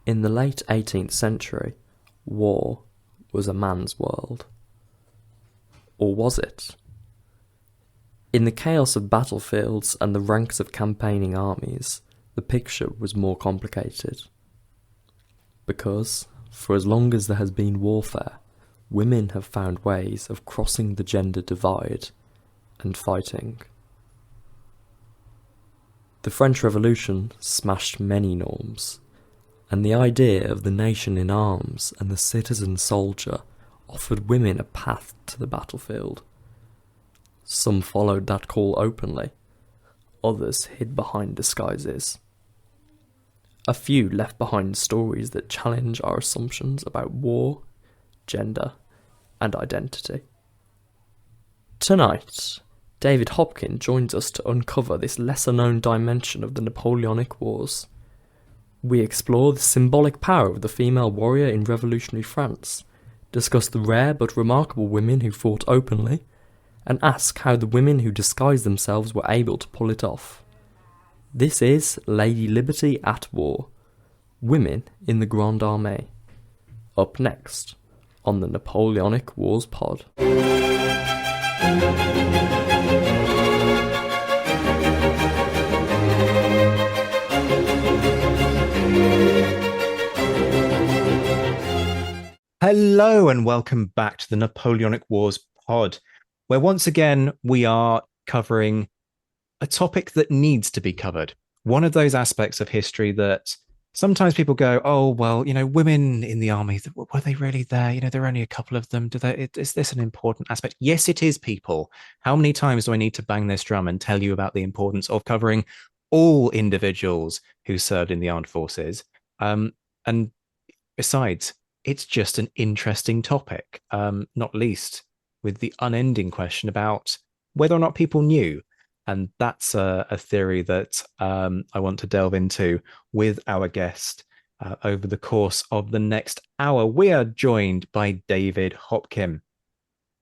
In the late 18th century, war was a man's world. Or was it? In the chaos of battlefields and the ranks of campaigning armies, the picture was more complicated. Because, for as long as there has been warfare, women have found ways of crossing the gender divide and fighting. The French Revolution smashed many norms, and the idea of the nation in arms and the citizen soldier offered women a path to the battlefield. Some followed that call openly, others hid behind disguises. A few left behind stories that challenge our assumptions about war, gender, and identity. Tonight, David Hopkin joins us to uncover this lesser-known dimension of the Napoleonic Wars. We explore the symbolic power of the female warrior in revolutionary France, discuss the rare but remarkable women who fought openly, and ask how the women who disguised themselves were able to pull it off. This is Lady Liberty at War, Women in the Grande Armée. Up next on the Napoleonic Wars pod. Hello and welcome back to the Napoleonic Wars pod, where once again we are covering a topic that needs to be covered. One of those aspects of history that sometimes people go, oh, well, women in the army, were they really there? There are only a couple of them. Is this an important aspect? Yes, it is, people. How many times do I need to bang this drum and tell you about the importance of covering all individuals who served in the armed forces? And besides, it's just an interesting topic, not least with the unending question about whether or not people knew. And that's a theory that I want to delve into with our guest over the course of the next hour. We are joined by David Hopkin.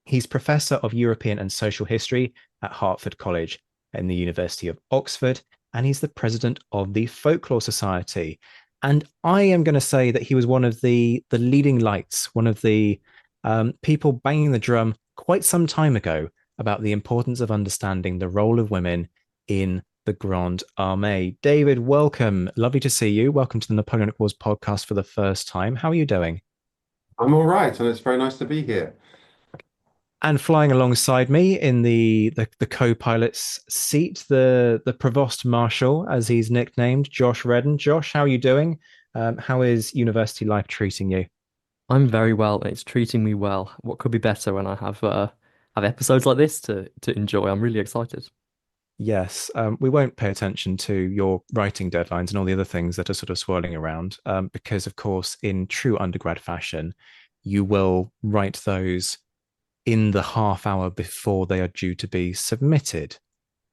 He's Professor of European and Social History at Hertford College in the University of Oxford, and he's the president of the Folklore Society. And I am going to say that he was one of the leading lights, one of the people banging the drum quite some time ago about the importance of understanding the role of women in the Grande Armée. David, welcome. Lovely to see you. Welcome to the Napoleonic Wars podcast for the first time. How are you doing? I'm all right, and it's very nice to be here. And flying alongside me in the co-pilot's seat, the Provost Marshal, as he's nicknamed, Josh Redden. Josh, how are you doing? How is university life treating you? I'm very well, and it's treating me well. What could be better when I have episodes like this to enjoy? I'm really excited. Yes, we won't pay attention to your writing deadlines and all the other things that are sort of swirling around, because, of course, in true undergrad fashion, you will write those in the half hour before they are due to be submitted,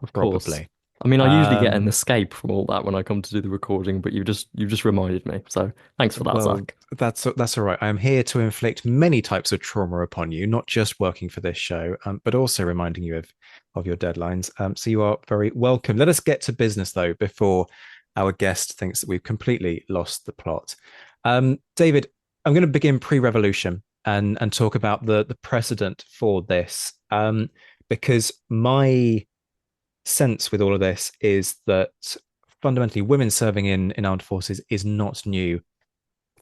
Of course. probably. I mean, I usually get an escape from all that when I come to do the recording, but you've just reminded me. So thanks for that, Well, Zach. that's all right. I am here to inflict many types of trauma upon you, not just working for this show, but also reminding you of your deadlines. So you are very welcome. Let us get to business, though, before our guest thinks that we've completely lost the plot. David, I'm going to begin pre-revolution and talk about the precedent for this, because my sense with all of this is that fundamentally women serving in armed forces is not new.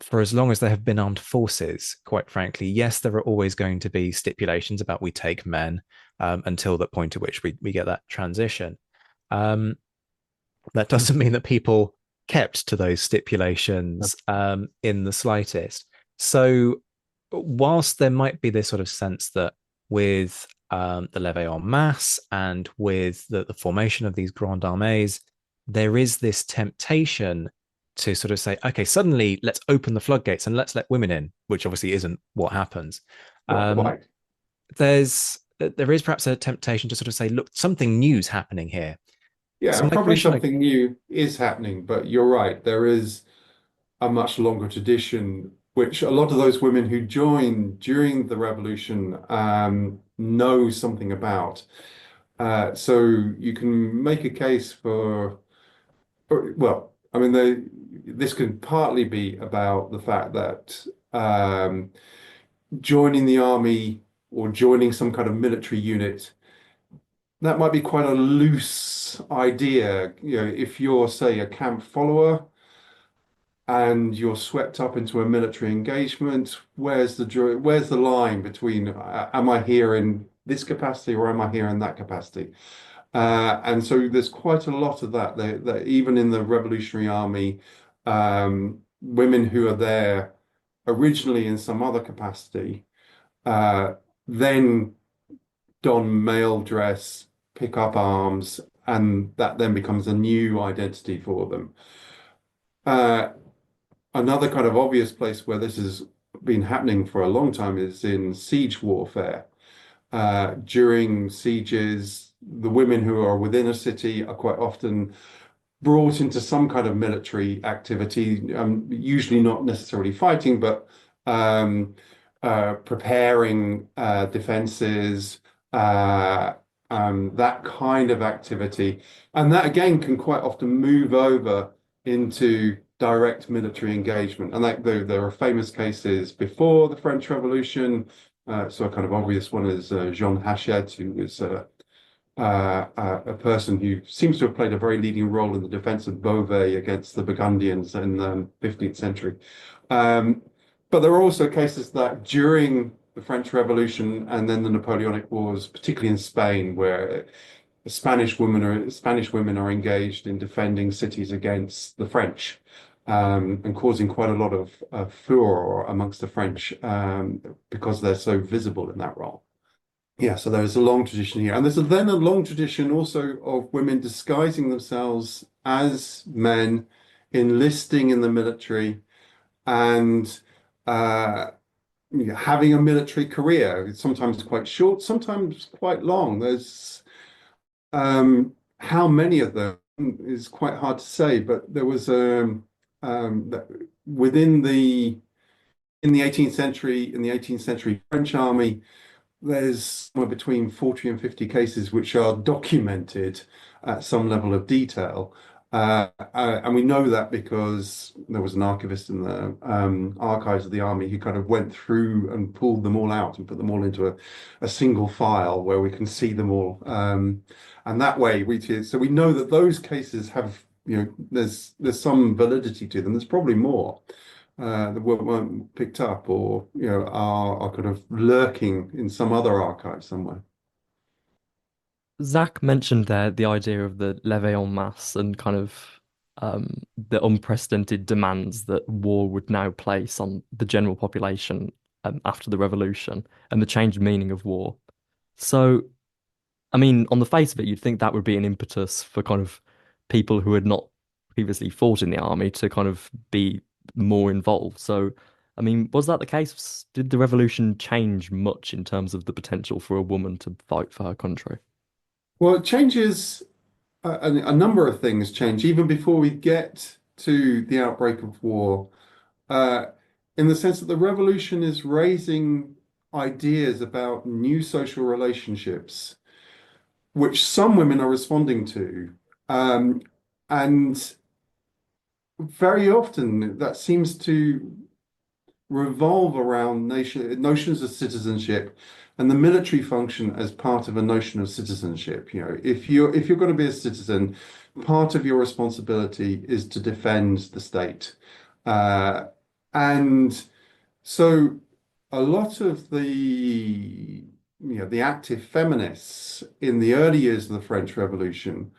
For as long as there have been armed forces, quite frankly, yes, there are always going to be stipulations about we take men until the point at which we get that transition. That doesn't mean that people kept to those stipulations in the slightest. So whilst there might be this sort of sense that with the levée en masse and with the formation of these grandes armées, there is this temptation to sort of say, okay, suddenly let's open the floodgates and let's let women in, which obviously isn't what happens. Not quite. There is perhaps a temptation to sort of say, look, something new's happening here. Yeah, So and my probably question, something new is happening, but you're right. There is a much longer tradition, which a lot of those women who joined during the revolution know something about. So you can make a case for well, I mean, this could partly be about the fact that joining the army or joining some kind of military unit, that might be quite a loose idea. If you're, say, a camp follower and you're swept up into a military engagement, where's the line between am I here in this capacity or am I here in that capacity? And so there's quite a lot of that. Even in the Revolutionary Army, women who are there originally in some other capacity, then don male dress, pick up arms, and that then becomes a new identity for them. Another kind of obvious place where this has been happening for a long time is in siege warfare. During sieges, the women who are within a city are quite often brought into some kind of military activity, usually not necessarily fighting, but preparing defenses, that kind of activity. And that again can quite often move over into direct military engagement. And there are famous cases before the French Revolution. So a kind of obvious one is Jean Hachette, who was a person who seems to have played a very leading role in the defense of Beauvais against the Burgundians in the 15th century. But there are also cases that during the French Revolution and then the Napoleonic Wars, particularly in Spain, where Spanish women are engaged in defending cities against the French, and causing quite a lot of furor amongst the French because they're so visible in that role. Yeah, so there's a long tradition here. And there's then a long tradition also of women disguising themselves as men, enlisting in the military, and having a military career. It's sometimes quite short, sometimes quite long. There's how many of them is quite hard to say, but there was in the 18th century French army, there's somewhere between 40 and 50 cases which are documented at some level of detail. And we know that because there was an archivist in the archives of the army who kind of went through and pulled them all out and put them all into a single file where we can see them all. And that way, so we know that those cases have, there's some validity to them. There's probably more that weren't picked up or are kind of lurking in some other archive somewhere. Zach mentioned there the idea of the levée en masse and kind of the unprecedented demands that war would now place on the general population after the revolution and the changed meaning of war. So, I mean, on the face of it, you'd think that would be an impetus for kind of people who had not previously fought in the army to kind of be more involved. So, I mean, was that the case? Did the revolution change much in terms of the potential for a woman to fight for her country? Well, it changes a number of things change even before we get to the outbreak of war, uh, in the sense that the revolution is raising ideas about new social relationships, which some women are responding to. And very often that seems to revolve around notions of citizenship and the military function as part of a notion of citizenship. If you're going to be a citizen, part of your responsibility is to defend the state. And so a lot of the active feminists in the early years of the French Revolution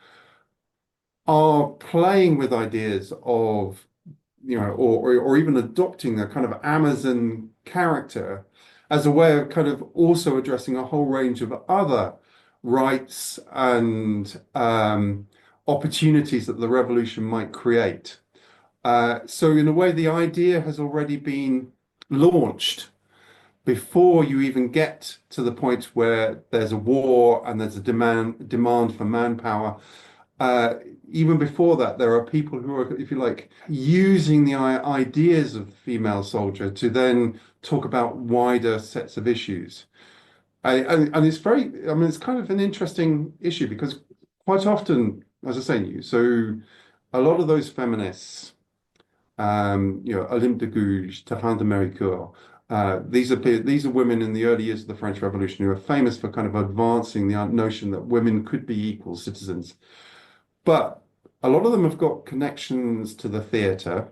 are playing with ideas of or even adopting a kind of Amazon character as a way of kind of also addressing a whole range of other rights and opportunities that the revolution might create. So in a way, the idea has already been launched before you even get to the point where there's a war and there's a demand for manpower. Even before that, there are people who are, if you like, using the ideas of the female soldier to then talk about wider sets of issues. And it's it's kind of an interesting issue because quite often, as I say, so a lot of those feminists Olympe de Gouges, Terrain de Méricourt. These are women in the early years of the French Revolution who are famous for kind of advancing the notion that women could be equal citizens. But a lot of them have got connections to the theatre,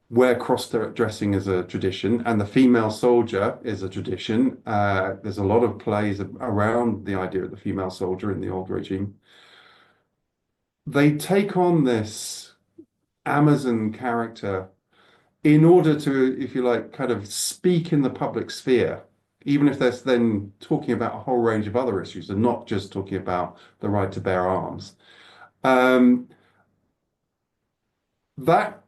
where cross-dressing is a tradition, and the female soldier is a tradition. There's a lot of plays around the idea of the female soldier in the old regime. They take on this Amazon character in order to, if you like, kind of speak in the public sphere, even if they're then talking about a whole range of other issues and not just talking about the right to bear arms. That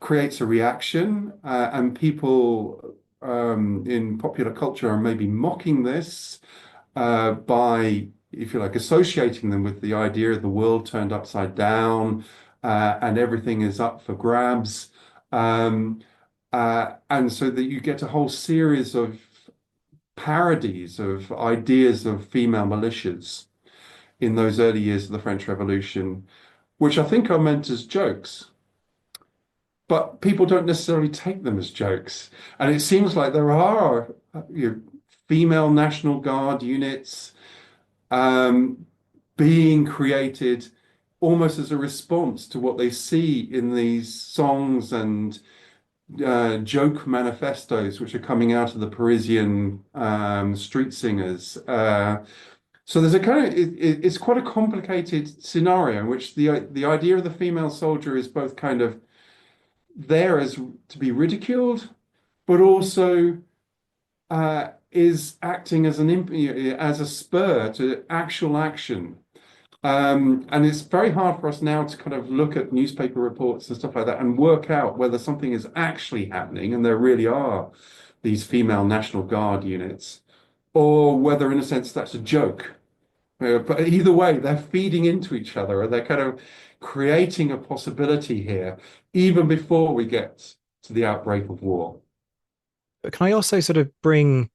creates a reaction, and people in popular culture are maybe mocking this by, if you like, associating them with the idea of the world turned upside down and everything is up for grabs. And so that you get a whole series of parodies of ideas of female militias in those early years of the French Revolution, which I think are meant as jokes. But people don't necessarily take them as jokes. And it seems like there are female National Guard units being created almost as a response to what they see in these songs and joke manifestos, which are coming out of the Parisian street singers. So there's a kind of it's quite a complicated scenario in which the idea of the female soldier is both kind of there as to be ridiculed, but also is acting as as a spur to actual action. And it's very hard for us now to kind of look at newspaper reports and stuff like that and work out whether something is actually happening and there really are these female National Guard units, or whether, in a sense, that's a joke. But either way, they're feeding into each other and they're kind of creating a possibility here, even before we get to the outbreak of war. But can I also sort of bring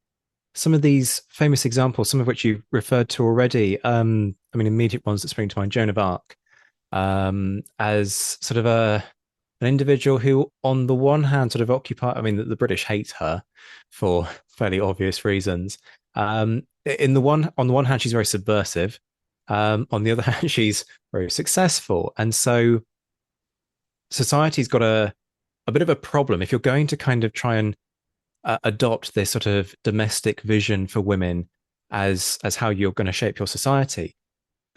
some of these famous examples, some of which you referred to already? I mean, immediate ones that spring to mind, Joan of Arc, as sort of an individual who, on the one hand, sort of I mean, the British hate her for fairly obvious reasons. On the one hand, she's very subversive. On the other hand, she's very successful. And so society's got a bit of a problem. If you're going to kind of try and adopt this sort of domestic vision for women as how you're going to shape your society,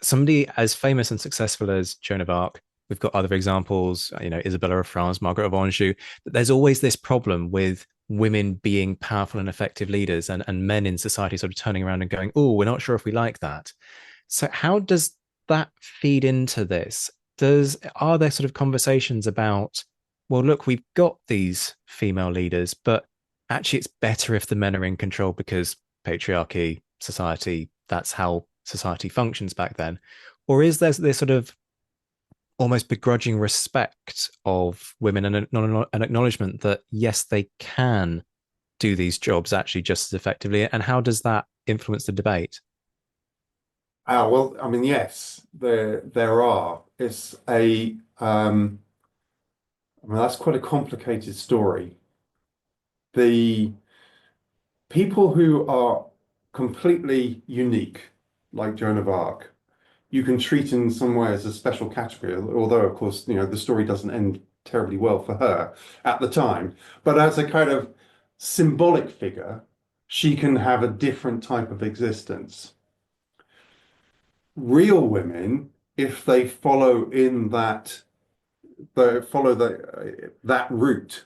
somebody as famous and successful as Joan of Arc, we've got other examples, Isabella of France, Margaret of Anjou, that there's always this problem with women being powerful and effective leaders and men in society sort of turning around and going, oh, we're not sure if we like that. So how does that feed into this? Are there sort of conversations about, well, look, we've got these female leaders, but actually it's better if the men are in control because patriarchy, society, that's how society functions back then? Or is there this sort of almost begrudging respect of women and an acknowledgement that, yes, they can do these jobs actually just as effectively? And how does that influence the debate? Well, I mean, yes, there are. It's that's quite a complicated story. The people who are completely unique, like Joan of Arc, you can treat in some way as a special category, although, of course, the story doesn't end terribly well for her at the time. But as a kind of symbolic figure, she can have a different type of existence. Real women, if they follow that route,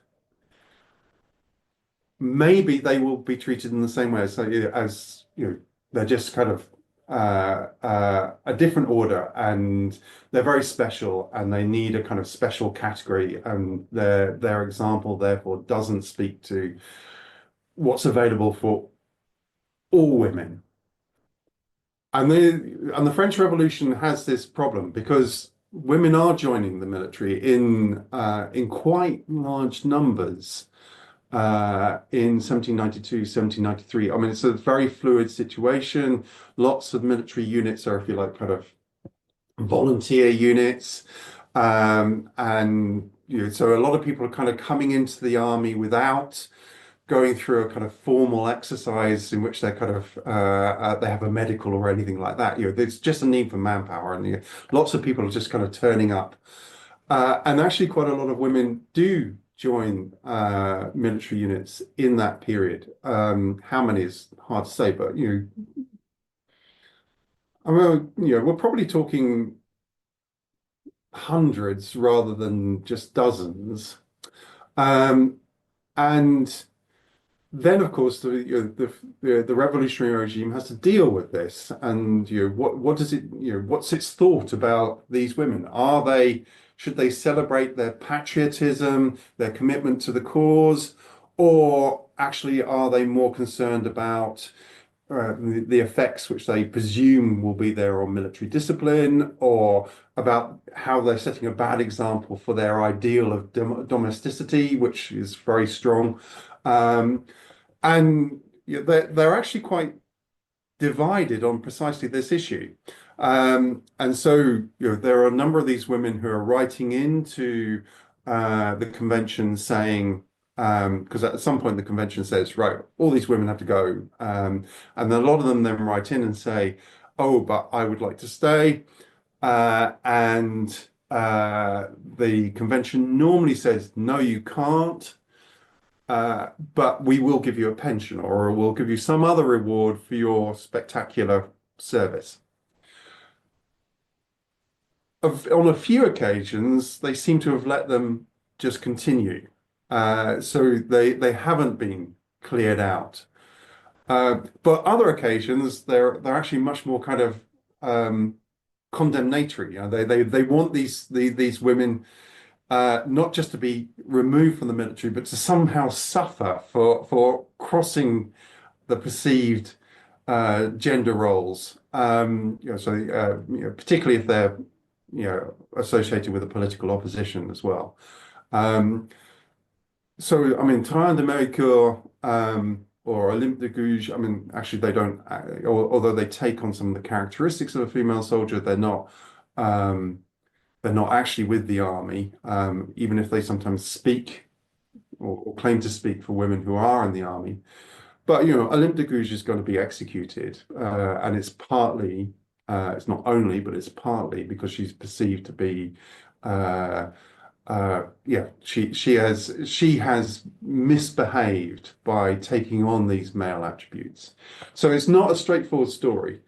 maybe they will be treated in the same way as they're just kind of a different order, and they're very special, and they need a kind of special category, and their example therefore doesn't speak to what's available for all women. And the French Revolution has this problem because women are joining the military in quite large numbers in 1792, 1793. I mean, it's a very fluid situation. Lots of military units are, if you like, kind of volunteer units. And so a lot of people are kind of coming into the army without going through a kind of formal exercise in which they're kind of they have a medical or anything like that. There's just a need for manpower, and lots of people are just kind of turning up. And actually, quite a lot of women do join military units in that period. How many is hard to say, but I mean, we're probably talking hundreds rather than just dozens. Um, and then, of course, the revolutionary regime has to deal with this, and what does it what's its thought about these women? Should they celebrate their patriotism, their commitment to the cause, or actually are they more concerned about the effects which they presume will be there on military discipline, or about how they're setting a bad example for their ideal of domesticity, which is very strong. Um, and they're actually quite divided on precisely this issue. And so, there are a number of these women who are writing into the convention saying, because at some point the convention says, right, all these women have to go. And then a lot of them then write in and say, oh, but I would like to stay. And the convention normally says, no, you can't. But we will give you a pension, or we'll give you some other reward for your spectacular service. On a few occasions, they seem to have let them just continue. So they haven't been cleared out. But other occasions, they're actually much more kind of condemnatory. They want these women not just to be removed from the military, but to somehow suffer for crossing the perceived gender roles. Particularly if they're associated with a political opposition as well. So I mean, Train de Mercure or Olympe de Gouges, I mean, actually they don't, although they take on some of the characteristics of a female soldier, they're not. They're not actually with the army, even if they sometimes speak or claim to speak for women who are in the army. But Olympe de Gouges is going to be executed, and it's partly, it's not only, but it's partly because she's perceived to be, she has misbehaved by taking on these male attributes. So it's not a straightforward story.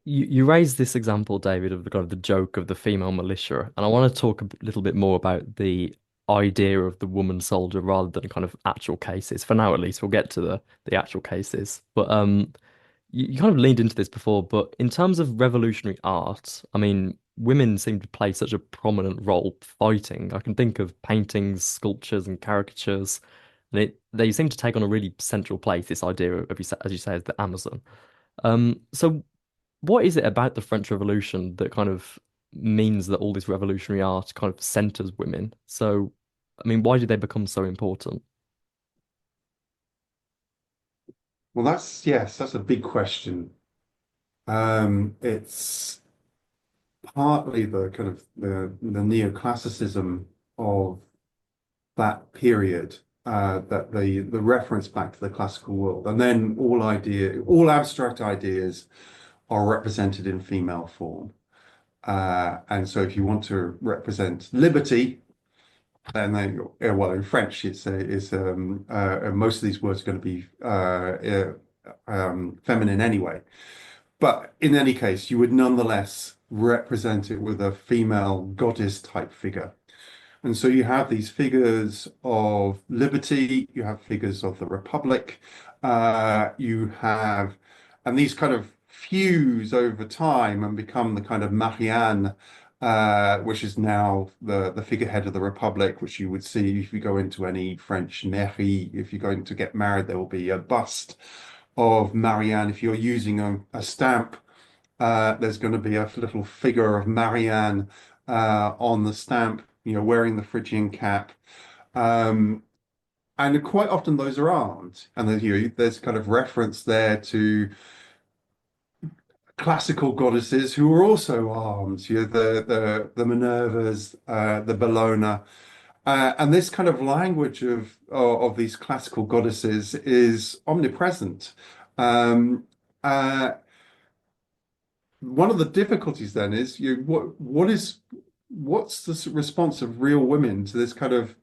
You raised this example, David, of the kind of the joke of the female militia, and I want to talk a little bit more about the idea of the woman soldier rather than kind of actual cases. For now, at least, we'll get to the actual cases. But you kind of leaned into this before, but in terms of revolutionary art, I mean, women seem to play such a prominent role fighting. I can think of paintings, sculptures, and caricatures, and they seem to take on a really central place. This idea of, as you say, as the Amazon. So what is it about the French Revolution that kind of means that all this revolutionary art kind of centers women? So, I mean, why did they become so important? Well, that's a big question. It's partly the kind of the neoclassicism of that period, that the reference back to the classical world, and then all abstract ideas are represented in female form. And so if you want to represent liberty, then well, in French, most of these words are going to be feminine anyway. But in any case, you would nonetheless represent it with a female goddess type figure. And so you have these figures of liberty, you have figures of the Republic, and these kind of fuse over time and become the kind of Marianne, which is now the figurehead of the Republic, which you would see if you go into any French mairie. If you're going to get married, there will be a bust of Marianne. If you're using a stamp, there's going to be a little figure of Marianne on the stamp, wearing the Phrygian cap. And quite often those are armed. And there's kind of reference there to classical goddesses who were also armed, the Minervas, the Bellona, and this kind of language of these classical goddesses is omnipresent. Um, uh, One of the difficulties then is what's the response of real women to this kind of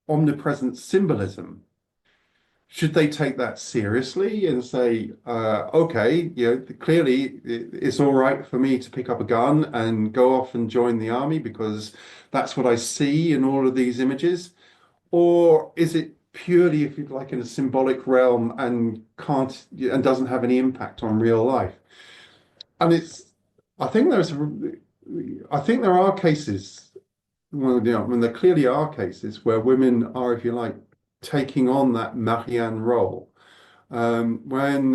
omnipresent symbolism? Should they take that seriously and say, okay, clearly it's all right for me to pick up a gun and go off and join the army because that's what I see in all of these images? Or is it purely, if you like, in a symbolic realm and can't and doesn't have any impact on real life? And I think I think there are cases, well, I mean, there clearly are cases where women are, if you like, taking on that Marianne role. When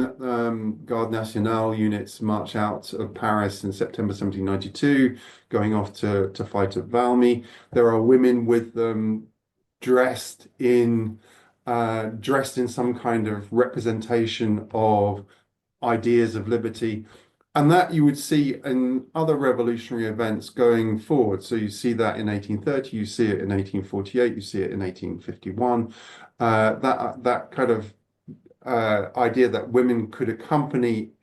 Garde Nationale units march out of Paris in September 1792, going off to fight at Valmy, there are women with them dressed in dressed in some kind of representation of ideas of liberty. And that you would see in other revolutionary events going forward. So you see that in 1830, you see it in 1848, you see it in 1851. That kind of idea that women could accompany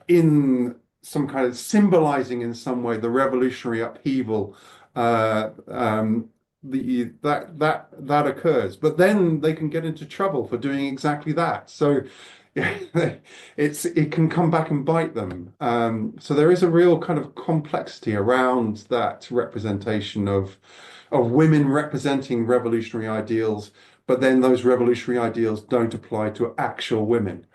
in some kind of symbolizing in some way the revolutionary upheaval. That occurs, but then they can get into trouble for doing exactly that. So it can come back and bite them. So there is a real kind of complexity around that representation of women representing revolutionary ideals, but then those revolutionary ideals don't apply to actual women.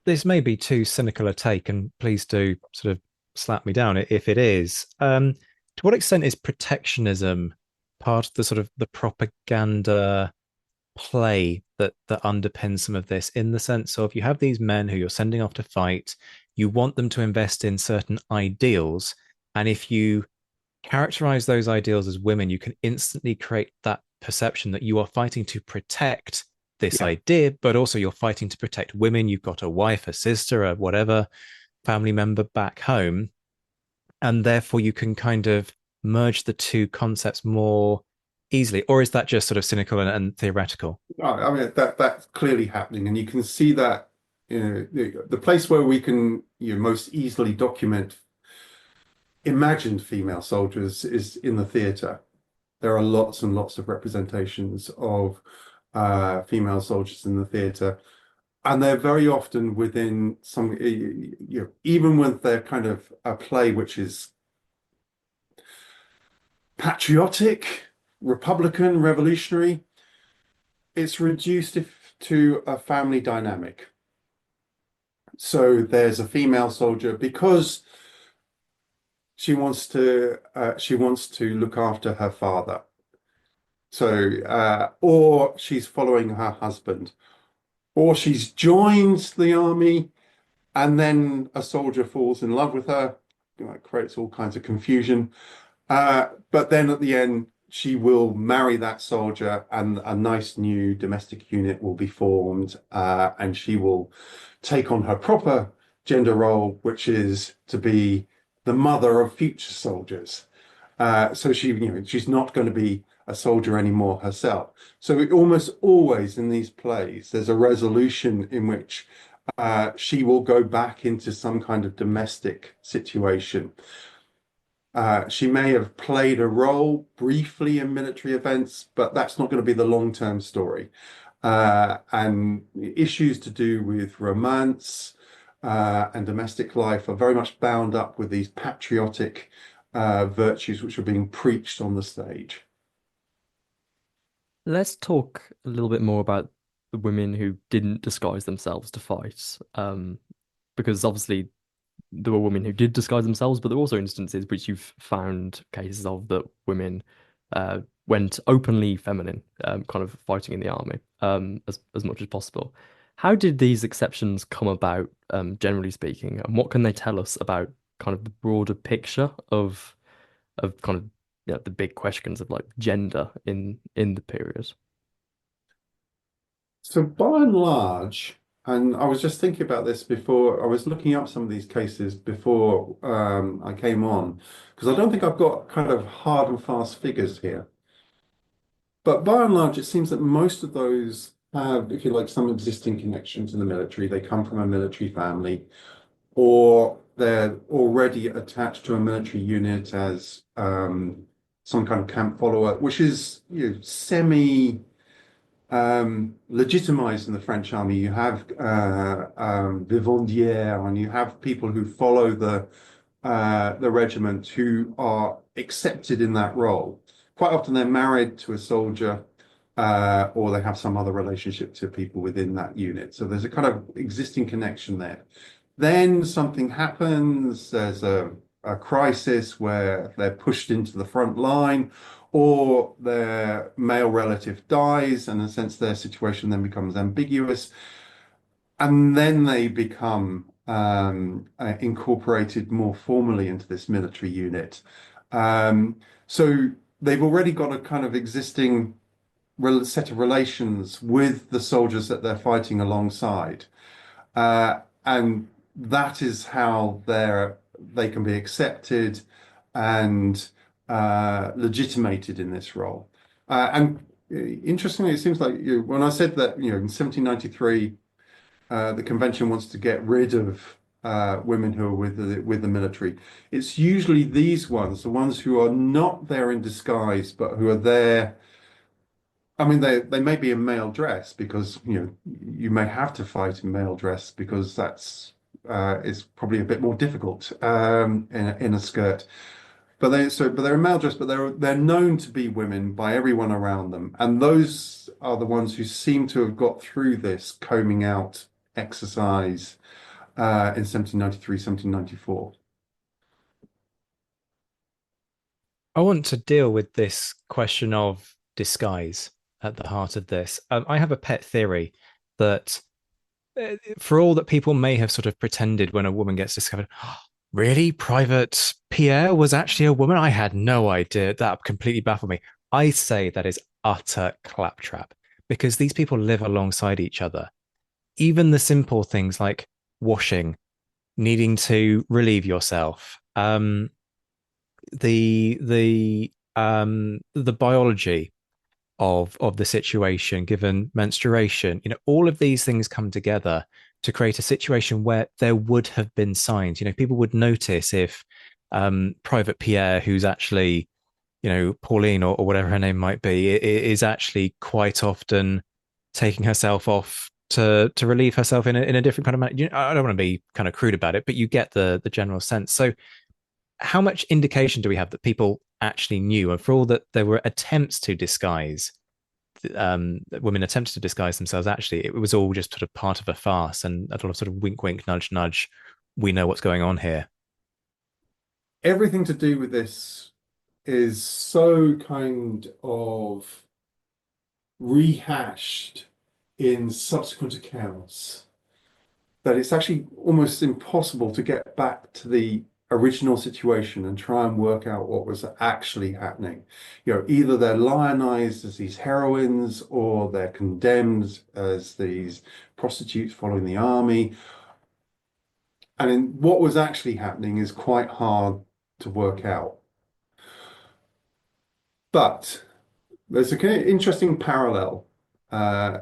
This may be too cynical a take, and please do sort of slap me down if it is. To what extent is protectionism part of the sort of the propaganda play that underpins some of this, in the sense of you have these men who you're sending off to fight, you want them to invest in certain ideals, and if you characterize those ideals as women, you can instantly create that perception that you are fighting to protect this Yeah. idea, but also you're fighting to protect women. You've got a wife, a sister, a whatever family member back home, and therefore you can kind of merge the two concepts more easily. Or is that just sort of cynical and theoretical? I mean that's clearly happening, and you can see that the place where we can most easily document imagined female soldiers is in the theatre. There are lots and lots of representations of female soldiers in the theatre, and they're very often within some, even with their kind of a play which is patriotic, Republican, revolutionary, it's reduced to a family dynamic. So there's a female soldier because she wants to look after her father. So or she's following her husband, or she's joined the army and then a soldier falls in love with her. It creates all kinds of confusion. But then at the end, she will marry that soldier, and a nice new domestic unit will be formed, and she will take on her proper gender role, which is to be the mother of future soldiers. So she's not going to be a soldier anymore herself. So it almost always in these plays, there's a resolution in which she will go back into some kind of domestic situation. She may have played a role briefly in military events, but that's not going to be the long-term story. And issues to do with romance and domestic life are very much bound up with these patriotic virtues which are being preached on the stage. Let's talk a little bit more about the women who didn't disguise themselves to fight. Because obviously there were women who did disguise themselves, but there are also instances which you've found cases of that women went openly feminine, kind of fighting in the army, as much as possible. How did these exceptions come about, generally speaking, and what can they tell us about kind of the broader picture of kind of the big questions of like gender in the period? So by and large, And I was just thinking about this before. I was looking up some of these cases before I came on, because I don't think I've got kind of hard and fast figures here. But by and large, it seems that most of those have, if you like, some existing connections in the military. They come from a military family, or they're already attached to a military unit as some kind of camp follower, which is, semi legitimized in the French army. You have vivandières, and you have people who follow the regiment who are accepted in that role. Quite often they're married to a soldier, or they have some other relationship to people within that unit. So there's a kind of existing connection there. Then something happens, there's a crisis where they're pushed into the front line, or their male relative dies, and in a sense their situation then becomes ambiguous. And then they become incorporated more formally into this military unit. So they've already got a kind of existing set of relations with the soldiers that they're fighting alongside. And that is how they can be accepted and legitimated in this role. And interestingly, it seems like when I said that, in 1793, the convention wants to get rid of women who are with the military. It's usually these ones, the ones who are not there in disguise, but who are there. I mean, they may be in male dress because you may have to fight in male dress because that's is probably a bit more difficult in a skirt. But they're in male dress, but they're known to be women by everyone around them, and those are the ones who seem to have got through this combing out exercise in 1793, 1794. I want to deal with this question of disguise at the heart of this. I have a pet theory that for all that people may have sort of pretended when a woman gets discovered, really? Private Pierre was actually a woman? I had no idea. That completely baffled me. I say that is utter claptrap because these people live alongside each other. Even the simple things like washing, needing to relieve yourself, the biology of the situation, given menstruation, all of these things come together to create a situation where there would have been signs. People would notice if Private Pierre, who's actually, Pauline or whatever her name might be, is actually quite often taking herself off to relieve herself in a different kind of manner. I don't want to be kind of crude about it, but you get the general sense. So how much indication do we have that people actually knew? And for all that there were attempts to disguise, women attempted to disguise themselves, actually, it was all just sort of part of a farce and a lot of sort of wink, wink, nudge, nudge. We know what's going on here. Everything to do with this is so kind of rehashed in subsequent accounts that it's actually almost impossible to get back to the original situation and try and work out what was actually happening. Either they're lionized as these heroines or they're condemned as these prostitutes following the army. And what was actually happening is quite hard to work out. But there's an interesting parallel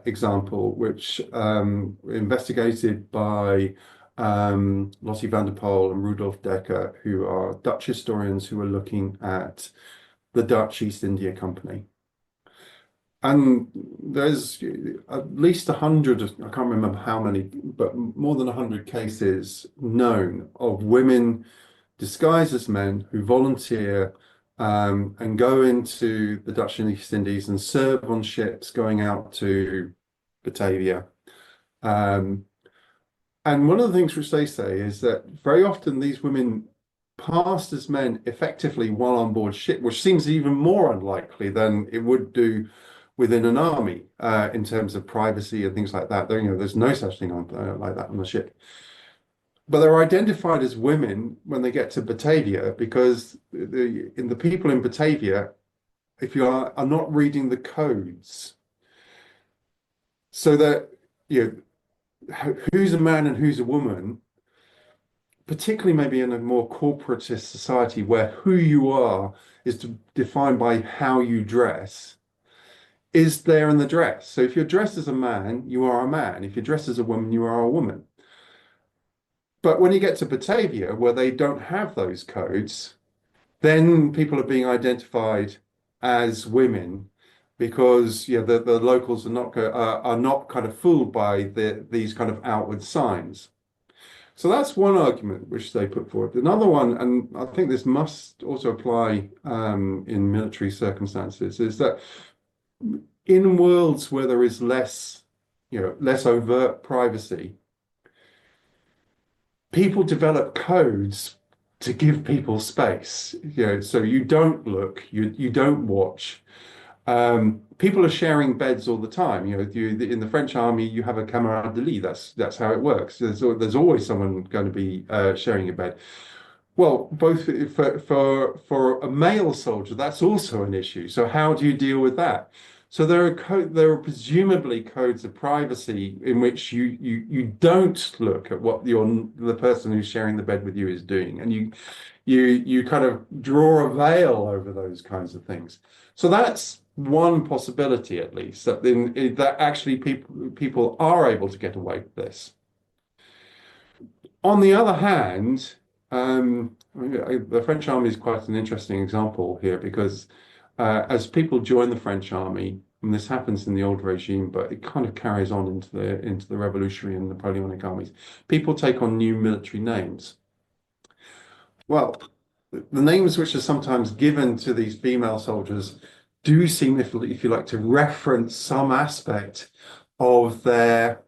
example, which investigated by Lottie van der Poel and Rudolf Dekker, who are Dutch historians who are looking at the Dutch East India Company. And there's at least 100, I can't remember how many, but more than 100 cases known of women disguised as men who volunteer and go into the Dutch and East Indies and serve on ships going out to Batavia. And one of the things which they say is that very often these women passed as men effectively while on board ship, which seems even more unlikely than it would do within an army in terms of privacy and things like that. There's no such thing like that on the ship. But they're identified as women when they get to Batavia because the people in Batavia, if you are not reading the codes, so that who's a man and who's a woman, particularly maybe in a more corporatist society where who you are is defined by how you dress, is there in the dress. So if you're dressed as a man, you are a man. If you're dressed as a woman, you are a woman. But when you get to Batavia, where they don't have those codes, then people are being identified as women because the locals are not kind of fooled by these kind of outward signs. So that's one argument which they put forward. Another one, and I think this must also apply in military circumstances, is that in worlds where there is less overt privacy, people develop codes to give people space. So you don't look, you don't watch. People are sharing beds all the time. In the French army, you have a camarade de lit. That's how it works. There's always someone going to be sharing a bed. Well, both for a male soldier, that's also an issue. So how do you deal with that? So there are presumably codes of privacy in which you don't look at what the person who's sharing the bed with you is doing, and you kind of draw a veil over those kinds of things. So that's one possibility, at least, that actually people are able to get away with this. On the other hand, the French army is quite an interesting example here because as people join the French army, and this happens in the old regime, but it kind of carries on into the Revolutionary and Napoleonic armies, people take on new military names. Well, the names which are sometimes given to these female soldiers do seem, if you like, to reference some aspect of their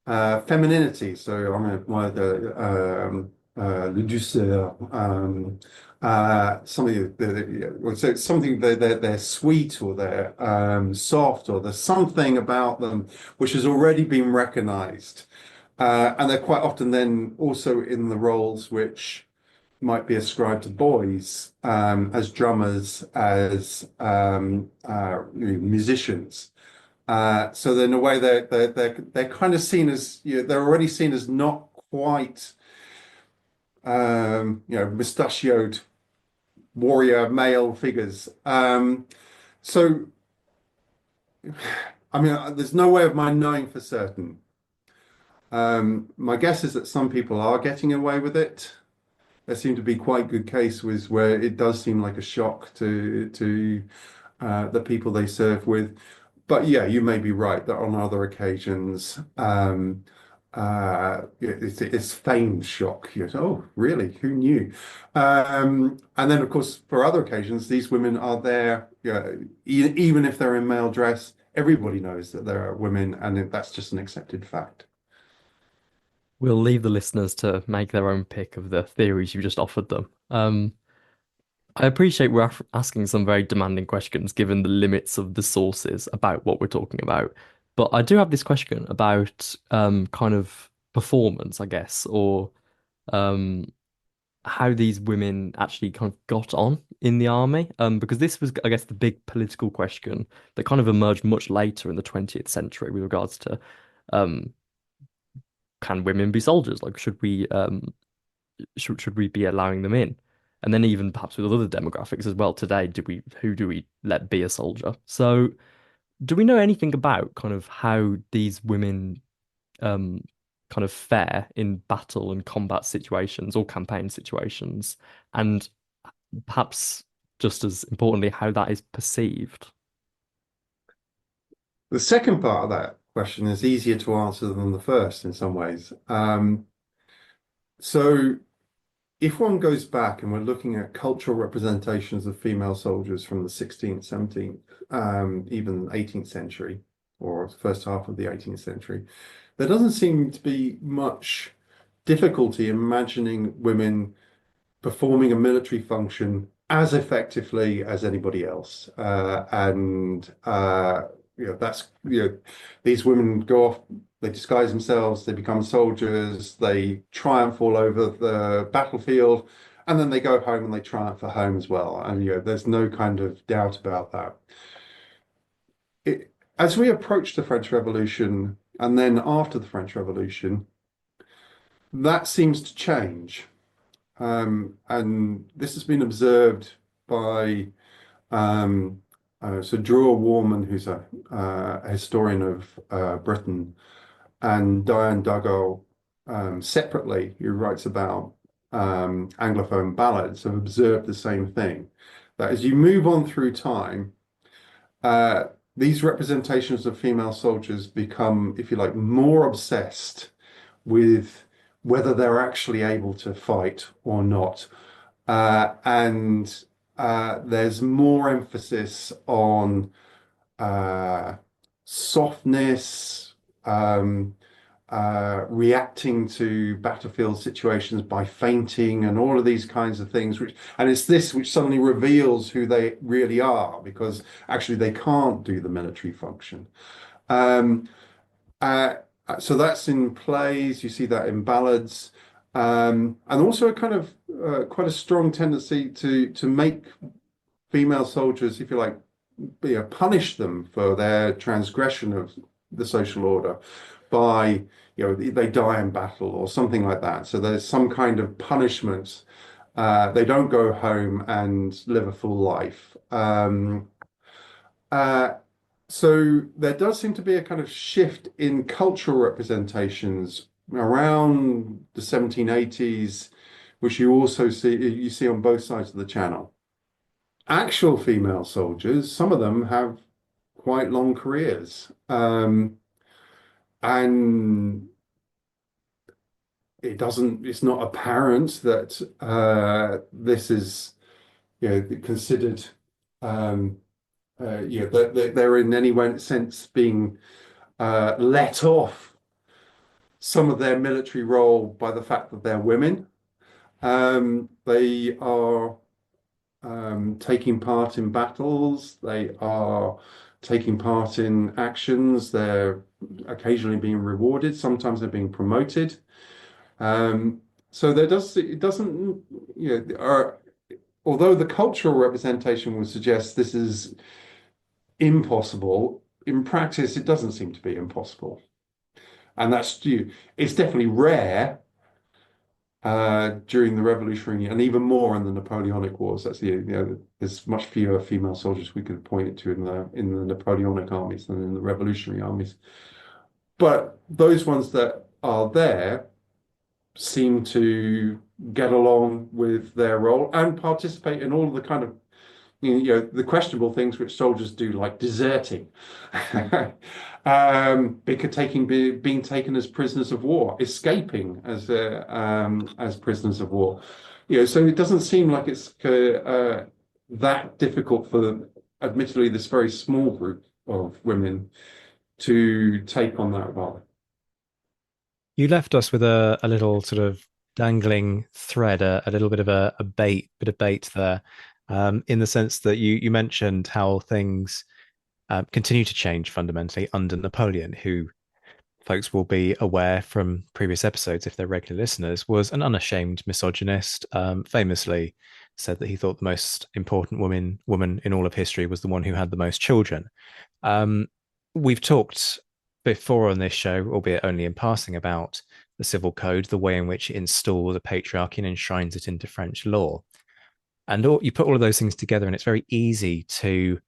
femininity. So le douceur, so it's something they're sweet or they're soft or there's something about them which has already been recognized. And they're quite often then also in the roles which might be ascribed to boys as drummers, as musicians. So in a way, they're kind of seen as they're already seen as not quite mustachioed warrior male figures. So I mean, there's no way of my knowing for certain. My guess is that some people are getting away with it. There seem to be quite good cases where it does seem like a shock to the people they serve with. But yeah, you may be right that on other occasions, it's feigned shock. Oh, really? Who knew? And then, of course, for other occasions, these women are there, even if they're in male dress, everybody knows that there are women, and that's just an accepted fact. We'll leave the listeners to make their own pick of the theories you just offered them. I appreciate we're asking some very demanding questions given the limits of the sources about what we're talking about. But I do have this question about kind of performance, I guess, or um, how these women actually kind of got on in the army. Because this was, I guess, the big political question that kind of emerged much later in the 20th century with regards to um, can women be soldiers? Like, should we be allowing them in? And then even perhaps with other demographics as well today, who do we let be a soldier? So do we know anything about kind of how these women um kind of fare in battle and combat situations or campaign situations? And perhaps just as importantly, how that is perceived? The second part of that question is easier to answer than the first in some ways. So if one goes back and we're looking at cultural representations of female soldiers from the 16th, 17th, even 18th century, or first half of the 18th century, there doesn't seem to be much difficulty in imagining women performing a military function as effectively as anybody else. That's, these women go off, they disguise themselves, they become soldiers, they triumph all over the battlefield, and then they go home and they triumph at home as well. And, there's no kind of doubt about that. As we approach the French Revolution, and then after the French Revolution, that seems to change. And this has been observed by Sir Drew Warman, who's a historian of Britain, and Diane Duggal separately, who writes about Anglophone ballads, have observed the same thing. That as you move on through time, uh, these representations of female soldiers become, if you like, more obsessed with whether they're actually able to fight or not. And there's more emphasis on uh, softness, um, reacting to battlefield situations by fainting, and all of these kinds of things. And it's this which suddenly reveals who they really are, because actually they can't do the military function. Um, uh, so that's in plays, you see that in ballads, and also a kind of quite a strong tendency to make female soldiers, if you like, punish them for their transgression of the social order by, they die in battle or something like that. So there's some kind of punishment. They don't go home and live a full life. Uh, so there does seem to be a kind of shift in cultural representations around the 1780s, which you see on both sides of the channel. Actual female soldiers, some of them have quite long careers. And it's not apparent that this is, considered, that they're in any sense being let off some of their military role by the fact that they're women. They are taking part in battles, they are taking part in actions, they're occasionally being rewarded, sometimes they're being promoted. So it doesn't, although the cultural representation would suggest this is impossible, in practice, it doesn't seem to be impossible. And it's definitely rare during the Revolutionary and even more in the Napoleonic Wars. There's much fewer female soldiers we could point it to in the Napoleonic armies than in the Revolutionary armies. But those ones that are there seem to get along with their role and participate in all of the kind of the questionable things which soldiers do, like deserting, being taken as prisoners of war, escaping as prisoners of war. So it doesn't seem like it's that difficult for, admittedly, this very small group of women to take on that role. You left us with a little sort of dangling thread, a little bit of a bit of bait there, in the sense that you mentioned how things continue to change fundamentally under Napoleon, who folks will be aware from previous episodes, if they're regular listeners, was an unashamed misogynist. Famously said that he thought the most important woman in all of history was the one who had the most children. We've talked before on this show, albeit only in passing, about the civil code, the way in which it installs a patriarchy and enshrines it into French law. And you put all of those things together, and it's very easy to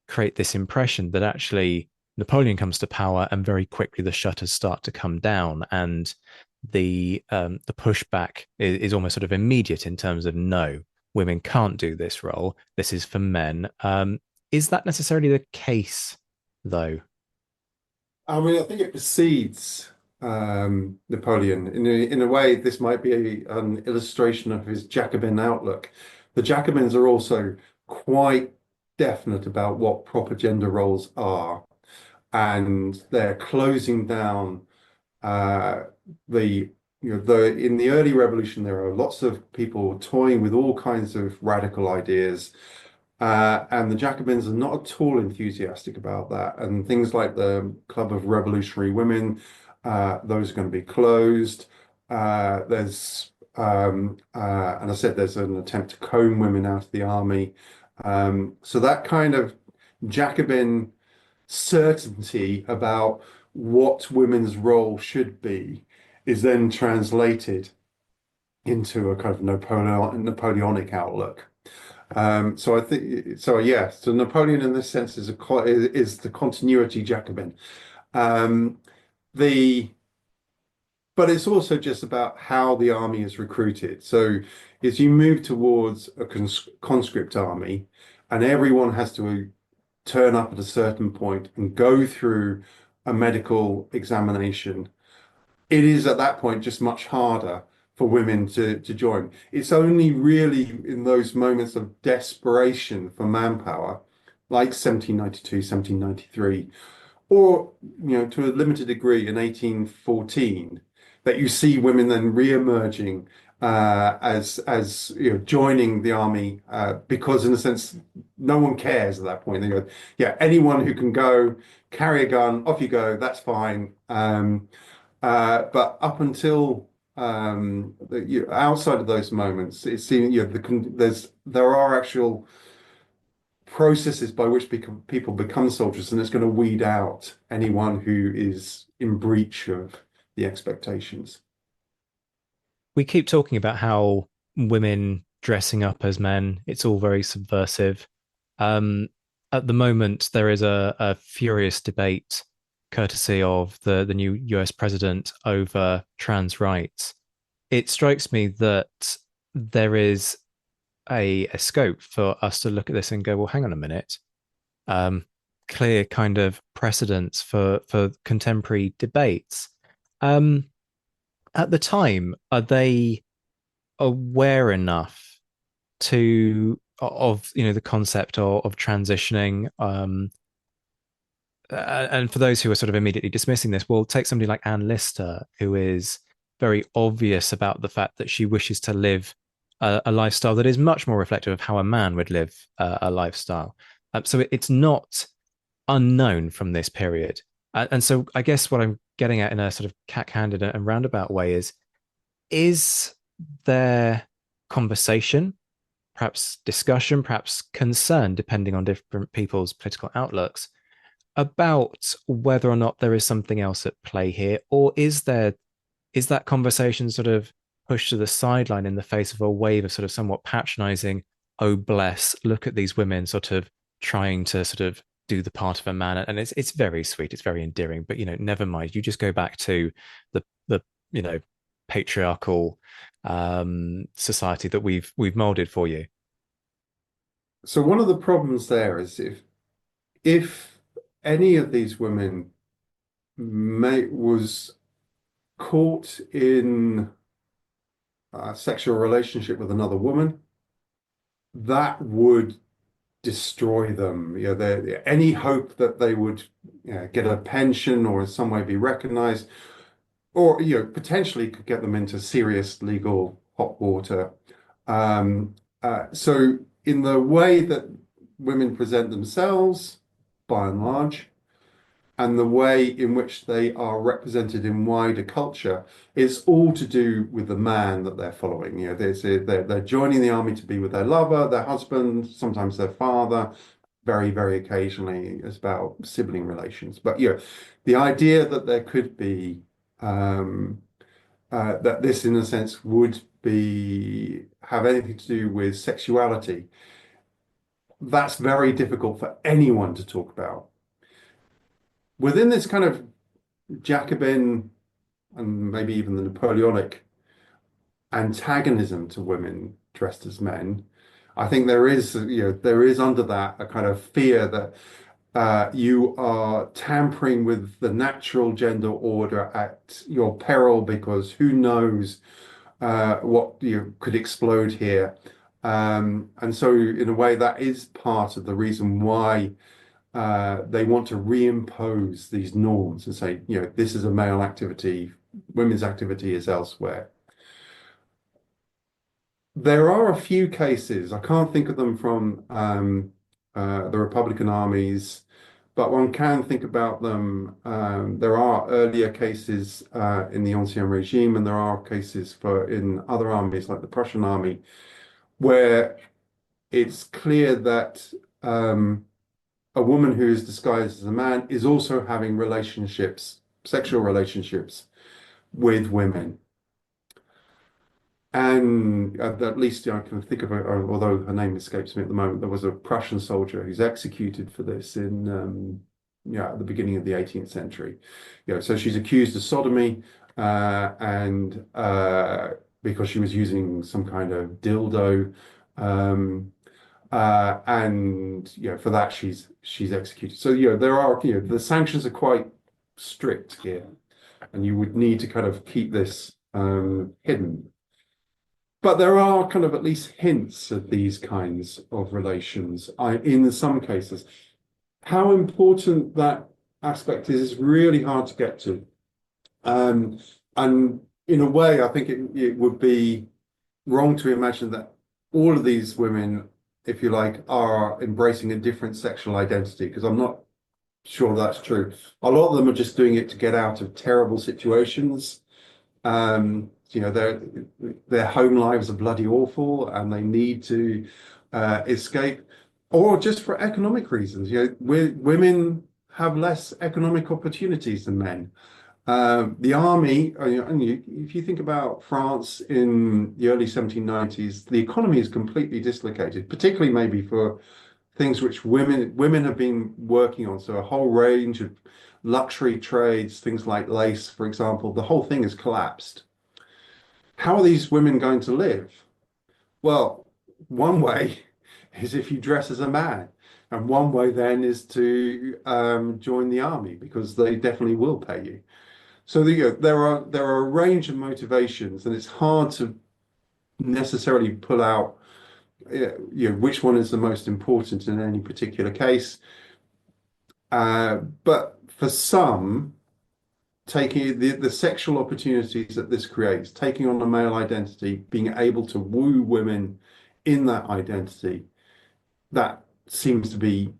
create this impression that actually Napoleon comes to power and very quickly the shutters start to come down, and the pushback is almost sort of immediate in terms of, no, women can't do this role. This is for men. Is that necessarily the case, though? I mean, I think it precedes Napoleon. In a way, this might be an illustration of his Jacobin outlook. The Jacobins are also quite definite about what proper gender roles are, and they're closing down in the early revolution. There are lots of people toying with all kinds of radical ideas. And the Jacobins are not at all enthusiastic about that. And things like the Club of Revolutionary Women, those are going to be closed. And I said there's an attempt to comb women out of the army. So that kind of Jacobin certainty about what women's role should be is then translated into a kind of Napoleonic outlook. So I think so. Yeah. So Napoleon, in this sense, is the continuity Jacobin. Um, the But it's also just about how the army is recruited. So as you move towards a conscript army, and everyone has to turn up at a certain point and go through a medical examination, it is at that point just much harder for women to join. It's only really in those moments of desperation for manpower, like 1792, 1793, or to a limited degree in 1814, that you see women then re-emerging as joining the army because in a sense no one cares at that point. They go, yeah, anyone who can go carry a gun, off you go, that's fine. But up until outside of those moments, it seems there are actual processes by which people become soldiers, and it's going to weed out anyone who is in breach of the expectations. We keep talking about how women dressing up as men, it's all very subversive. At the moment, there is a furious debate, courtesy of the new US president, over trans rights. It strikes me that there is a scope for us to look at this and go, well, hang on a minute. Clear kind of precedents for contemporary debates. At the time, are they aware enough of the concept of transitioning? And for those who are sort of immediately dismissing this, we'll take somebody like Anne Lister, who is very obvious about the fact that she wishes to live a lifestyle that is much more reflective of how a man would live a lifestyle. So it's not unknown from this period. And so I guess what I'm getting at in a sort of cack-handed and roundabout way is there conversation, perhaps discussion, perhaps concern, depending on different people's political outlooks, about whether or not there is something else at play here? Or is that conversation sort of pushed to the sideline in the face of a wave of sort of somewhat patronizing, oh bless, look at these women sort of trying to sort of do the part of a man, and it's very sweet, it's very endearing, but never mind, you just go back to the patriarchal society that we've molded for you. So one of the problems there is if any of these women was caught in a sexual relationship with another woman, that would destroy them. Any hope that they would get a pension or in some way be recognized, or potentially could get them into serious legal hot water. So in the way that women present themselves, by and large, and the way in which they are represented in wider culture, it's all to do with the man that they're following. They're joining the army to be with their lover, their husband, sometimes their father. Very, very occasionally, it's about sibling relations. But the idea that there could be that this, in a sense, would have anything to do with sexuality, that's very difficult for anyone to talk about. Within this kind of Jacobin and maybe even the Napoleonic antagonism to women dressed as men, I think there is under that a kind of fear that you are tampering with the natural gender order at your peril, because who knows what could explode here. And so in a way that is part of the reason why they want to reimpose these norms and say, this is a male activity, women's activity is elsewhere. There are a few cases, I can't think of them from the Republican armies, but one can think about them. There are earlier cases in the Ancien Regime, and there are cases in other armies like the Prussian army, where it's clear that a woman who is disguised as a man is also having relationships sexual relationships with women. And at least I can think of, although her name escapes me at the moment, there was a Prussian soldier who's executed for this in, at the beginning of the 18th century. So she's accused of sodomy, and because she was using some kind of dildo, and for that she's executed. So there are the sanctions are quite strict here, and you would need to kind of keep this hidden. But there are kind of at least hints of these kinds of relations in some cases. How important that aspect is really hard to get to. And in a way, I think it would be wrong to imagine that all of these women, if you like, are embracing a different sexual identity, because I'm not sure that's true. A lot of them are just doing it to get out of terrible situations. Their home lives are bloody awful and they need to escape, or just for economic reasons. Women have less economic opportunities than men. The army, if you think about France in the early 1790s, the economy is completely dislocated, particularly maybe for things which women have been working on. So a whole range of luxury trades, things like lace, for example, the whole thing has collapsed. How are these women going to live? Well, one way is if you dress as a man, and one way then is to join the army, because they definitely will pay you. So there are a range of motivations, and it's hard to necessarily pull out which one is the most important in any particular case. But for some, taking the sexual opportunities that this creates, taking on a male identity, being able to woo women in that identity, that seems to be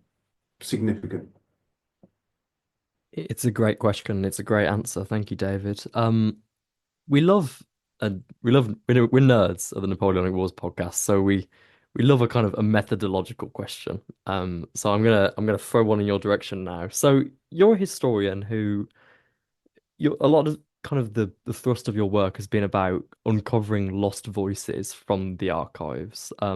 significant. It's a great question. It's a great answer. Thank you, David. We love we're nerds at the Napoleonic Wars podcast, so we love a kind of a methodological question. So I'm gonna throw one in your direction now. So you're a historian who a lot of kind of the thrust of your work has been about uncovering lost voices from the archives. I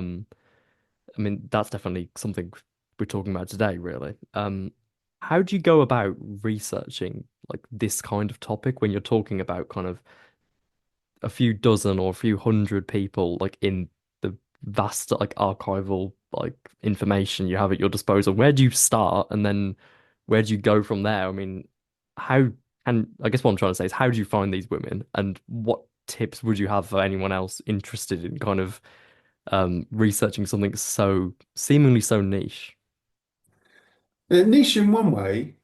mean, that's definitely something we're talking about today, really. How do you go about researching like this kind of topic when you're talking about kind of a few dozen or a few hundred people like in the vast like archival like information you have at your disposal? Where do you start and then where do you go from there? I mean, how and I guess what I'm trying to say is how do you find these women and what tips would you have for anyone else interested in kind of researching something so seemingly so niche? Niche in one way,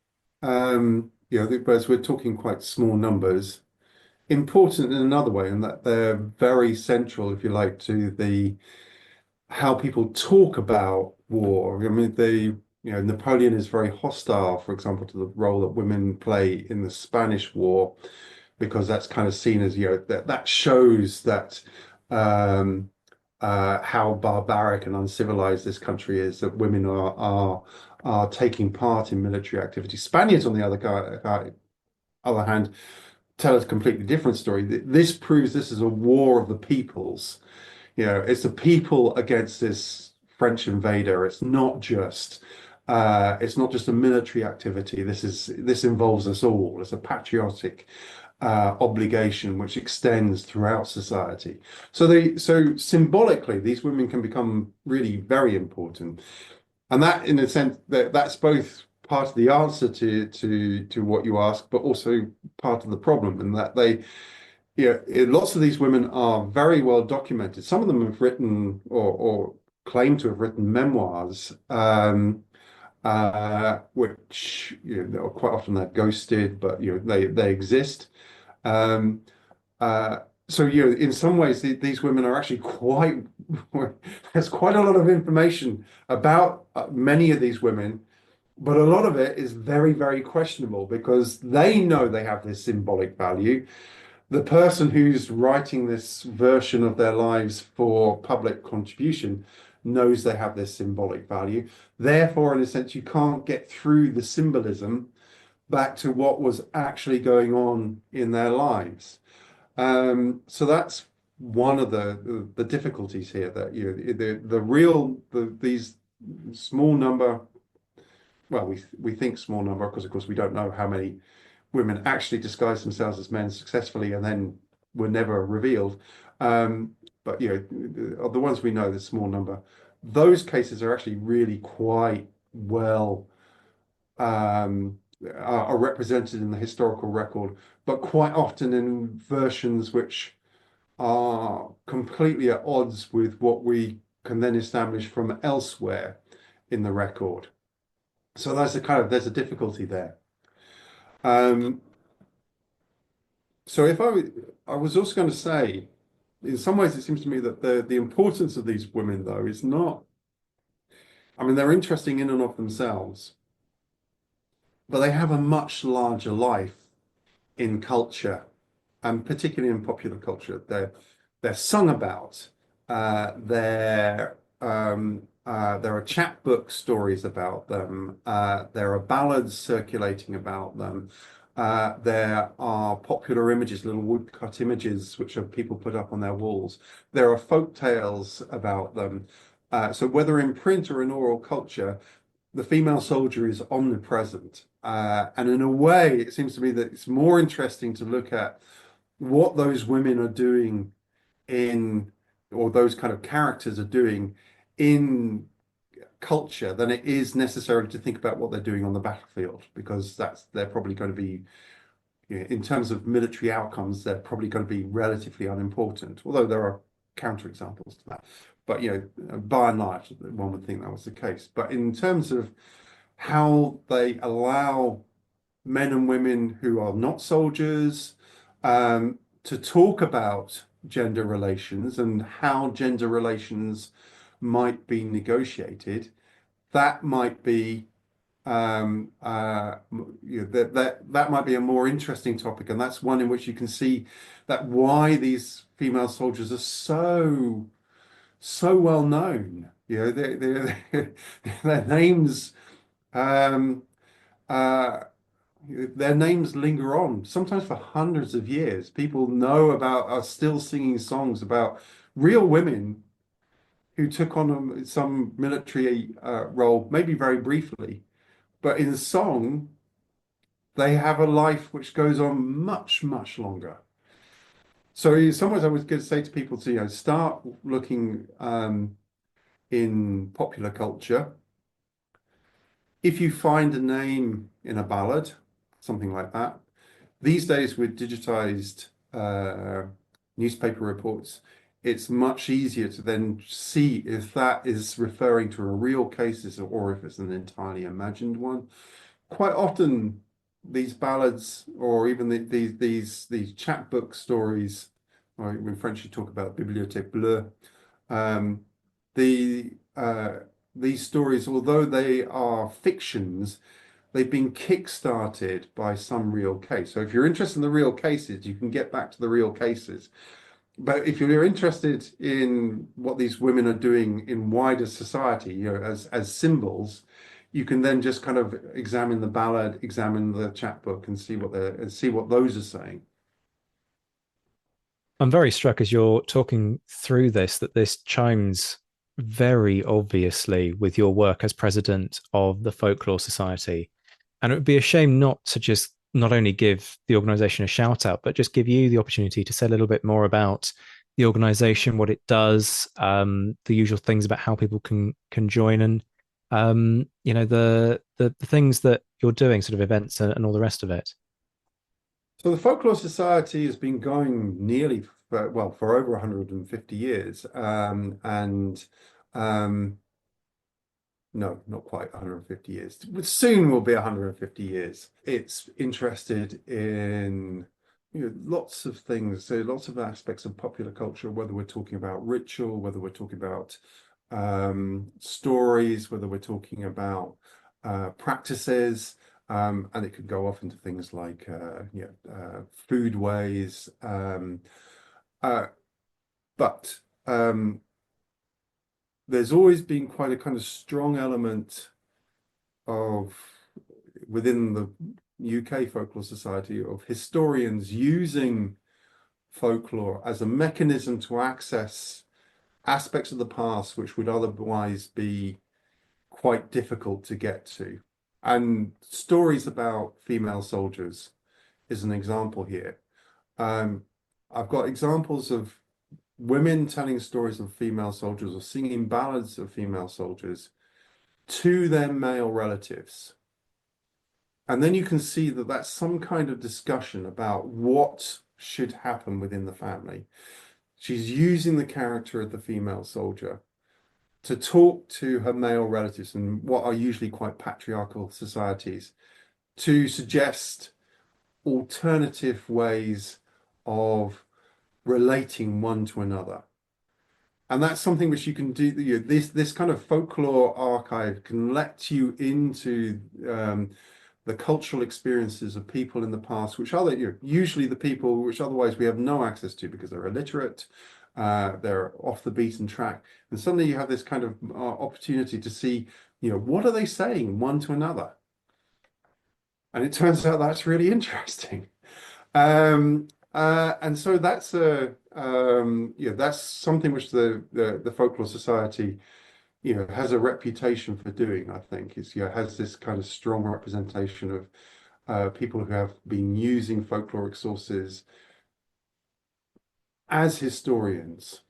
because we're talking quite small numbers. Important in another way, in that they're very central, if you like, to the how people talk about war. I mean, Napoleon is very hostile, for example, to the role that women play in the Spanish War, because that's kind of seen as, that shows that how barbaric and uncivilized this country is, that women are taking part in military activity. Spaniards, on the other hand, tell us a completely different story. This proves this is a war of the peoples. It's the people against this French invader. It's not just a military activity. This involves us all. It's a patriotic obligation which extends throughout society. So symbolically, these women can become really very important, and that, in a sense, that's both part of the answer to what you ask, but also part of the problem, in that lots of these women are very well documented. Some of them have written or claim to have written memoirs, which quite often they're ghosted, but they exist. So in some ways, these women are actually there's quite a lot of information about many of these women, but a lot of it is very, very questionable, because they know they have this symbolic value. The person who's writing this version of their lives for public contribution knows they have this symbolic value. Therefore, in a sense, you can't get through the symbolism back to what was actually going on in their lives. So that's one of the difficulties here, that these small number, well, we think small number because of course we don't know how many women actually disguise themselves as men successfully and then were never revealed. But of the ones we know, the small number, those cases are actually really quite well are represented in the historical record, but quite often in versions which are completely at odds with what we can then establish from elsewhere in the record. So there's a difficulty there. So I was also going to say, in some ways, it seems to me that the importance of these women, though, is not, I mean, they're interesting in and of themselves, but they have a much larger life in culture, and particularly in popular culture. They're sung about. There are chapbook stories about them. There are ballads circulating about them. There are popular images, little woodcut images, which are people put up on their walls. There are folk tales about them. So whether in print or in oral culture, the female soldier is omnipresent. And in a way, it seems to me that it's more interesting to look at what those women are doing or those kind of characters are doing in culture than it is necessarily to think about what they're doing on the battlefield, because they're probably going to be, in terms of military outcomes, they're probably going to be relatively unimportant, although there are counterexamples to that. But by and large, one would think that was the case. But in terms of how they allow men and women who are not soldiers to talk about gender relations and how gender relations might be negotiated, that might be that might be a more interesting topic, and that's one in which you can see that why these female soldiers are so well known. Their names um, uh, their names linger on, sometimes for hundreds of years. People are still singing songs about real women who took on some military role, maybe very briefly, but in song, they have a life which goes on much, much longer. So in some ways, I was going to say to people to, start looking in popular culture. If you find a name in a ballad, something like that, these days with digitized newspaper reports, it's much easier to then see if that is referring to a real case or if it's an entirely imagined one. Quite often, these ballads or even these chapbook stories, or in French you talk about Bibliothèque Bleue, the these stories, although they are fictions, they've been kick-started by some real case. So if you're interested in the real cases, you can get back to the real cases. But if you're interested in what these women are doing in wider society, as symbols, you can then just kind of examine the ballad, examine the chapbook, and see what those are saying. I'm very struck as you're talking through this that this chimes very obviously with your work as president of the Folklore Society. And it would be a shame not to just not only give the organization a shout out, but just give you the opportunity to say a little bit more about the organization, what it does, the usual things about how people can join, and the things that you're doing, sort of events and all the rest of it. So the Folklore Society has been going for over 150 years, and no, not quite 150 years. Soon will be 150 years. It's interested in lots of things, so lots of aspects of popular culture, whether we're talking about ritual, whether we're talking about stories, whether we're talking about practices, and it could go off into things like foodways, but there's always been quite a kind of strong element of within UK Folklore Society, of historians using folklore as a mechanism to access aspects of the past which would otherwise be quite difficult to get to. And stories about female soldiers is an example here. I've got examples of women telling stories of female soldiers or singing ballads of female soldiers to their male relatives. And then you can see that that's some kind of discussion about what should happen within the family. She's using the character of the female soldier to talk to her male relatives in what are usually quite patriarchal societies, to suggest alternative ways of relating one to another. And that's something which you can do. This kind of folklore archive can let you into the cultural experiences of people in the past, which are usually the people which otherwise we have no access to because they're illiterate, they're off the beaten track. And suddenly you have this kind of opportunity to see, what are they saying one to another? And it turns out that's really interesting. And so that's that's something which the Folklore Society has a reputation for doing. I think has this kind of strong representation of people who have been using folkloric sources as historians.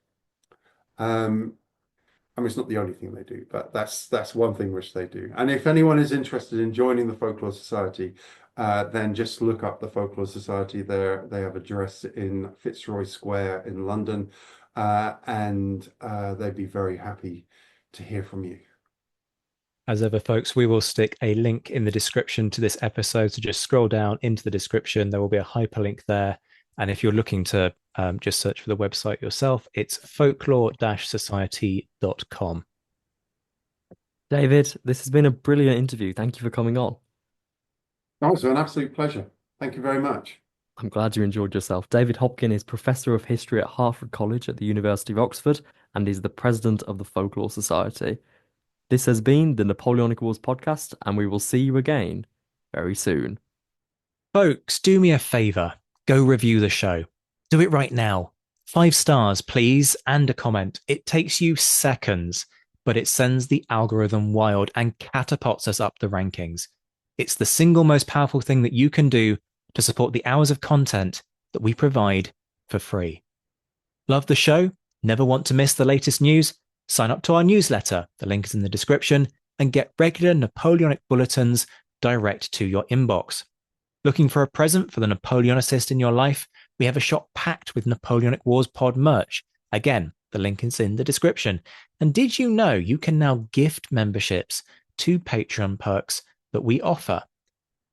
I mean, it's not the only thing they do, but that's one thing which they do. And if anyone is interested in joining the Folklore Society, then just look up the Folklore Society. They have a address in Fitzroy Square in London, and they'd be very happy to hear from you. As ever, folks, we will stick a link in the description to this episode. So just scroll down into the description. There will be a hyperlink there. And if you're looking to just search for the website yourself, it's folklore-society.com. David, this has been a brilliant interview. Thank you for coming on. Oh, it's an absolute pleasure. Thank you very much. I'm glad you enjoyed yourself. David Hopkin is Professor of History at Hertford College at the University of Oxford and is the President of the Folklore Society. This has been the Napoleonic Wars podcast, and we will see you again very soon. Folks, do me a favor. Go review the show. Do it right now. 5 stars, please, and a comment. It takes you seconds, but it sends the algorithm wild and catapults us up the rankings. It's the single most powerful thing that you can do to support the hours of content that we provide for free. Love the show? Never want to miss the latest news? Sign up to our newsletter. The link is in the description, and get regular Napoleonic bulletins direct to your inbox. Looking for a present for the Napoleonicist in your life? We have a shop packed with Napoleonic Wars pod merch. Again, the link is in the description. And did you know you can now gift memberships to Patreon perks that we offer?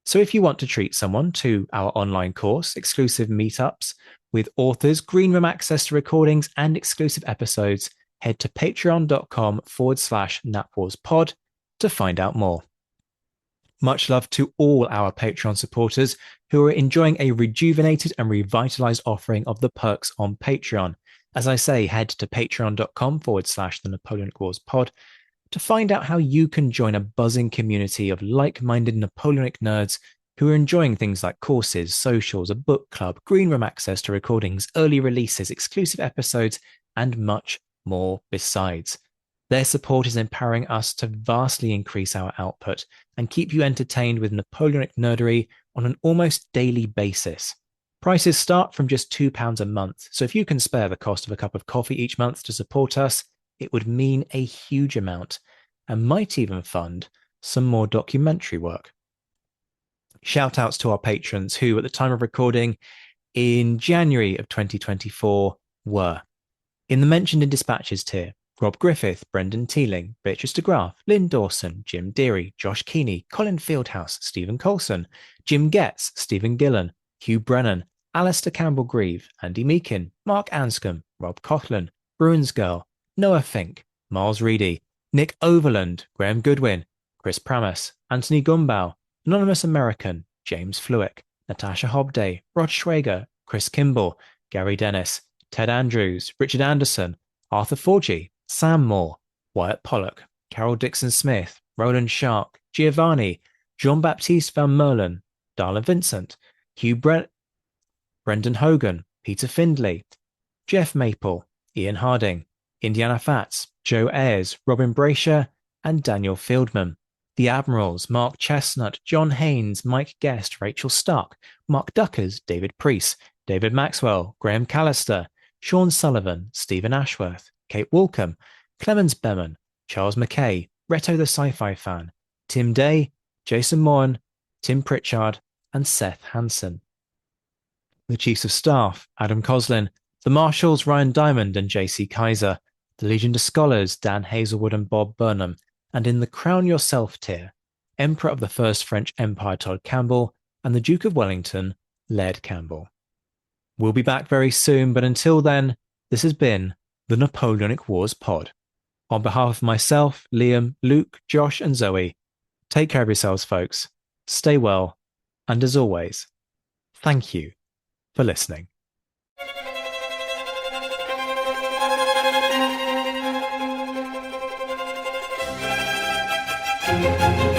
So if you want to treat someone to our online course, exclusive meetups with authors, green room access to recordings, and exclusive episodes, head to patreon.com/NapWarsPod to find out more. Much love to all our Patreon supporters who are enjoying a rejuvenated and revitalized offering of the perks on Patreon. As I say, head to patreon.com/the Napoleonic Wars pod to find out how you can join a buzzing community of like-minded Napoleonic nerds who are enjoying things like courses, socials, a book club, green room access to recordings, early releases, exclusive episodes, and much more besides. Their support is empowering us to vastly increase our output and keep you entertained with Napoleonic nerdery on an almost daily basis. Prices start from just £2 a month, so if you can spare the cost of a cup of coffee each month to support us, it would mean a huge amount and might even fund some more documentary work. Shout outs to our patrons who, at the time of recording in January of 2024, were in the mentioned in dispatches tier: Rob Griffith, Brendan Teeling, Beatrice de Graaf, Lynn Dawson, Jim Deary, Josh Keeney, Colin Fieldhouse, Stephen Colson, Jim Getz, Stephen Gillen, Hugh Brennan, Alistair Campbell-Grieve, Andy Meakin, Mark Anscombe, Rob Coughlin, Bruins Girl, Noah Fink, Miles Reedy, Nick Overland, Graham Goodwin, Chris Pramas, Anthony Gumbau, Anonymous American, James Fluick, Natasha Hobday, Rod Schwager, Chris Kimball, Gary Dennis, Ted Andrews, Richard Anderson, Arthur Forgy, Sam Moore, Wyatt Pollock, Carol Dixon Smith, Roland Shark, Giovanni, Jean-Baptiste Van Merlen, Darla Vincent, Brendan Hogan, Peter Findlay, Jeff Maple, Ian Harding, Indiana Fats, Joe Ayres, Robin Brasher, and Daniel Fieldman. The Admirals, Mark Chestnut, John Haynes, Mike Guest, Rachel Stark, Mark Duckers, David Priest, David Maxwell, Graham Callister, Sean Sullivan, Stephen Ashworth, Kate Walcombe, Clemens Beman, Charles McKay, Reto the Sci-Fi Fan, Tim Day, Jason Moran, Tim Pritchard, and Seth Hansen. The Chiefs of Staff, Adam Coslin, the Marshals, Ryan Diamond and J.C. Kaiser, the Legion of Scholars, Dan Hazelwood and Bob Burnham, and in the Crown Yourself tier, Emperor of the First French Empire Todd Campbell and the Duke of Wellington, Laird Campbell. We'll be back very soon, but until then, this has been the Napoleonic Wars Pod. On behalf of myself, Liam, Luke, Josh, and Zoe, take care of yourselves, folks. Stay well, and as always, thank you for listening. Thank you.